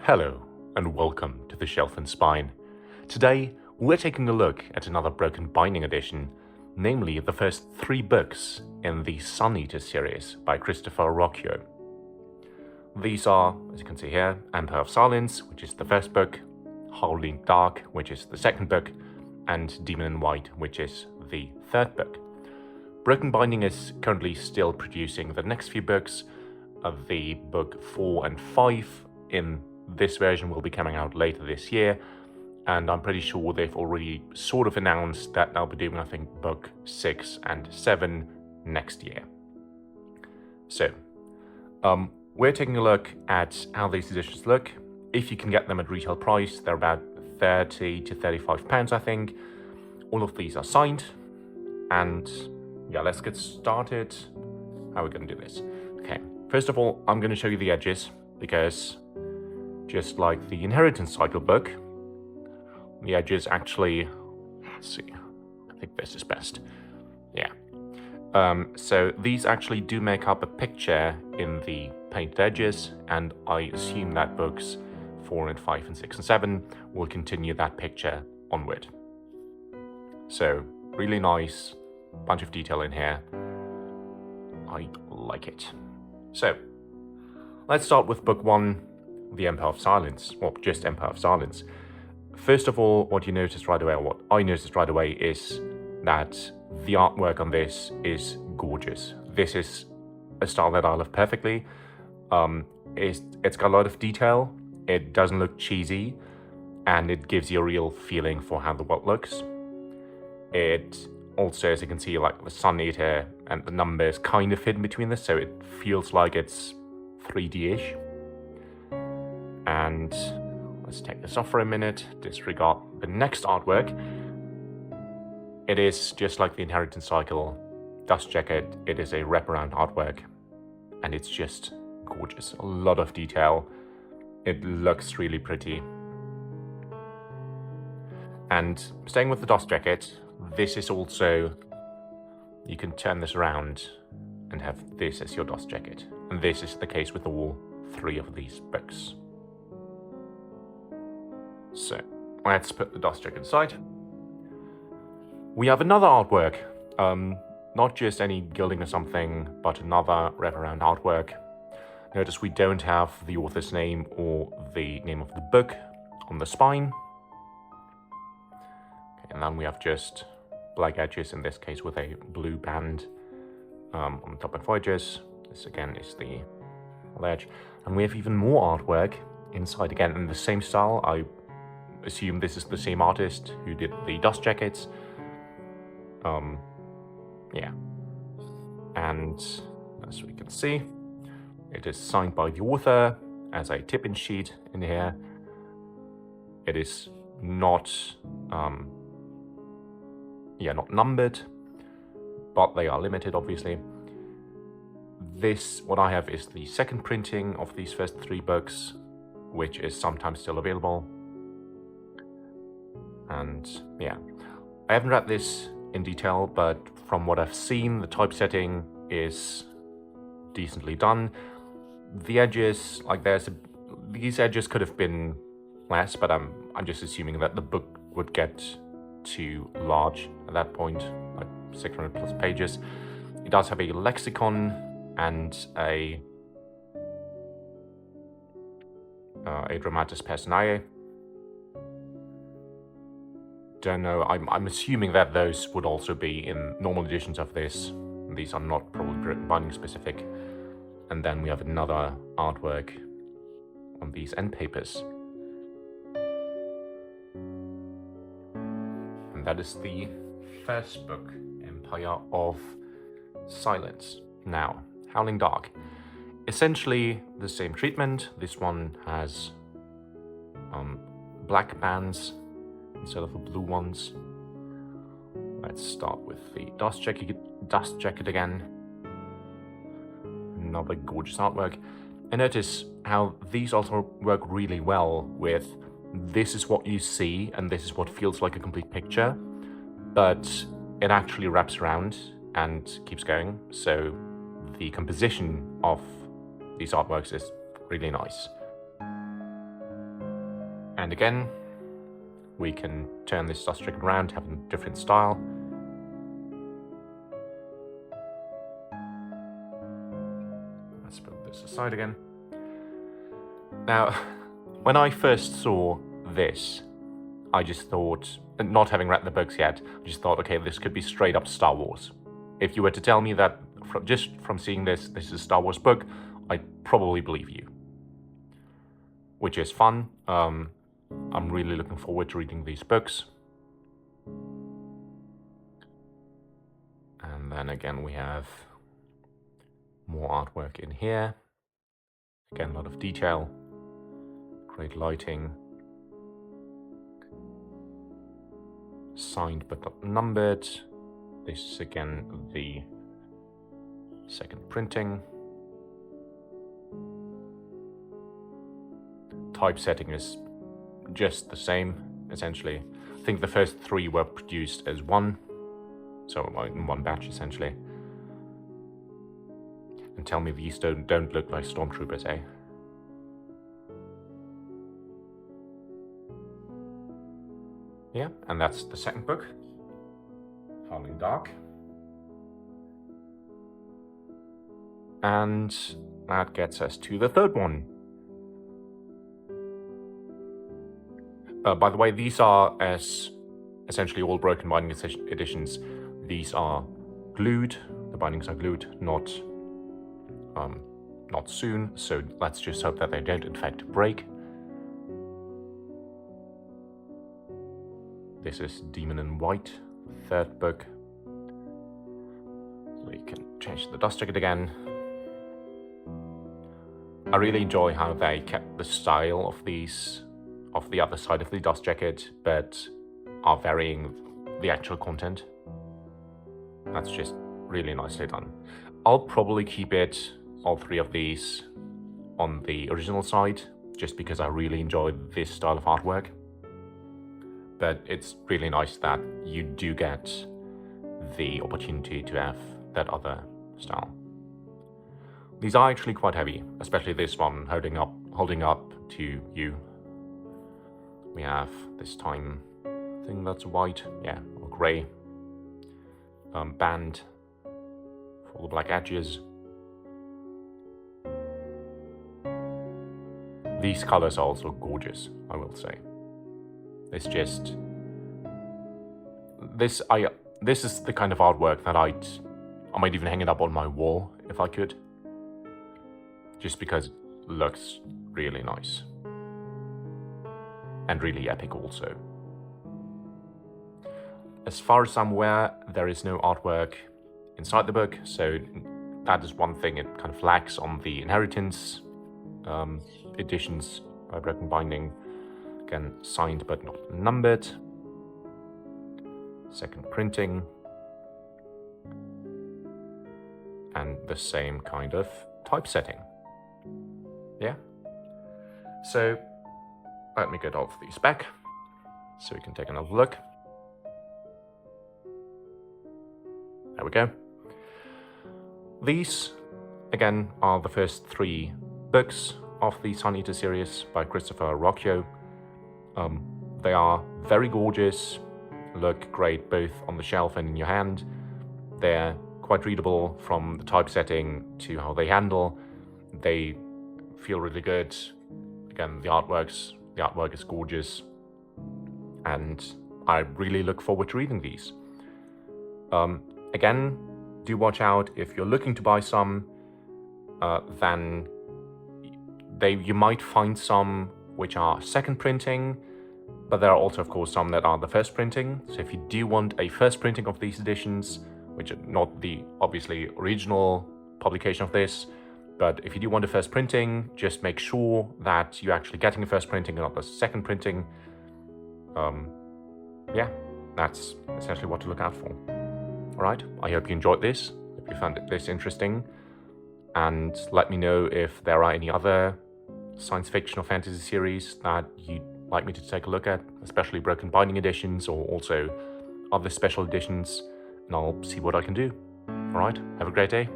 Hello, and welcome to The Shelf and Spine. Today, we're taking a look at another broken binding edition, namely the first 3 books in the Sun Eater series by Christopher Ruocchio. These are, as you can see here, Empire of Silence, which is the first book, Howling Dark, which is the second book, and Demon in White, which is the third book. Broken Binding is currently still producing the next few books. The book 4 and 5 in this version will be coming out later this year, and I'm pretty sure they've already sort of announced that they'll be doing, I think, book 6 and 7 next year. So, we're taking a look at how these editions look. If you can get them at retail price, they're about £30 to £35, I think. All of these are signed, and yeah, let's get started. How are we going to do this? Okay, first of all, I'm going to show you the edges, because just like the Inheritance Cycle book, the edges actually, let's see, I think this is best. Yeah. So these actually do make up a picture in the painted edges, and I assume that books 4 and 5 and 6 and 7 will continue that picture onward. So really nice, bunch of detail in here. I like it. So let's start with book 1, The Empire of Silence, or just Empire of Silence. First of all, what you notice right away, or what I noticed right away, is that the artwork on this is gorgeous. This is a style that I love perfectly. It's got a lot of detail, it doesn't look cheesy, and it gives you a real feeling for how the world looks. It also, as you can see, like the Sun Eater and the numbers kind of fit in between this, so it feels like it's 3D-ish. And let's take this off for a minute, disregard the next artwork. It is just like the Inheritance Cycle dust jacket. It is a wraparound artwork, and it's just gorgeous. A lot of detail. It looks really pretty. And staying with the dust jacket, this is also, you can turn this around and have this as your dust jacket. And this is the case with all 3 of these books. So let's put the dust jacket aside. We have another artwork, not just any gilding or something, but another wraparound artwork. Notice we don't have the author's name or the name of the book on the spine. Okay, and then we have just black edges, in this case with a blue band on the top and 4 edges. This again is the edge. And we have even more artwork inside, again in the same style. I assume this is the same artist who did the dust jackets. Yeah. And as we can see, it is signed by the author as a tip-in sheet in here. It is not, not numbered, but they are limited, obviously. This, what I have, is the second printing of these first 3 books, which is sometimes still available. And yeah, I haven't read this in detail, but from what I've seen, the typesetting is decently done. The edges, like these edges could have been less, but I'm just assuming that the book would get too large at that point, like 600 plus pages. It does have a lexicon and a dramatis personae. Don't know, I'm assuming that those would also be in normal editions of this. These are not probably binding specific. And then we have another artwork on these end papers. And that is the first book, Empire of Silence. Now, Howling Dark. Essentially the same treatment. This one has black bands instead of the blue ones. Let's start with the dust jacket again. Another gorgeous artwork. And notice how these also work really well with this is what you see and this is what feels like a complete picture, but it actually wraps around and keeps going. So the composition of these artworks is really nice. And again, we can turn this dust jacket around, have a different style. Let's put this aside again. Now, when I first saw this, I just thought, not having read the books yet, I just thought, okay, this could be straight up Star Wars. If you were to tell me that just from seeing this is a Star Wars book, I'd probably believe you. Which is fun. I'm really looking forward to reading these books. And then again, we have more artwork in here. Again, a lot of detail, great lighting. Signed but not numbered. This is again the second printing. Typesetting is just the same, essentially. I think the first 3 were produced as one, so in one batch, essentially. And tell me these don't look like stormtroopers, eh? Yeah, and that's the second book, Howling Dark. And that gets us to the third one. By the way, these are, as essentially all Broken Binding editions, these are glued. The bindings are glued, not soon, so let's just hope that they don't in fact break. This is Demon in White, third book. We can change the dust jacket again. I really enjoy how they kept the style of these, of the other side of the dust jacket, but are varying the actual content. That's just really nicely done. I'll probably keep it, all 3 of these, on the original side, just because I really enjoy this style of artwork. But it's really nice that you do get the opportunity to have that other style. These are actually quite heavy, especially this one holding up to you. We have this time, I think that's white, yeah, or grey band for the black edges. These colors are also gorgeous, I will say. It's just this is the kind of artwork that I might even hang it up on my wall if I could, just because it looks really nice and really epic also. As far as I'm aware, there is no artwork inside the book, so that is one thing it kind of lacks on the Inheritance editions by Broken Binding. Again, signed but not numbered. Second printing. And the same kind of typesetting. Yeah. So let me get all of these back so we can take another look. There we go. These, again, are the first 3 books of the Sun Eater series by Christopher Ruocchio. They are very gorgeous, look great both on the shelf and in your hand. They're quite readable from the typesetting to how they handle. They feel really good. Again, the artwork is gorgeous, and I really look forward to reading these. Again, do watch out if you're looking to buy some. Then you might find some which are second printing, but there are also, of course, some that are the first printing. So if you do want a first printing of these editions, which are not the obviously original publication of this, but if you do want a first printing, just make sure that you're actually getting a first printing and not the second printing. Yeah, that's essentially what to look out for. All right, I hope you enjoyed this, if you found this interesting, and let me know if there are any other science fiction or fantasy series that you'd like me to take a look at, especially Broken Binding editions or also other special editions, and I'll see what I can do. All right, have a great day.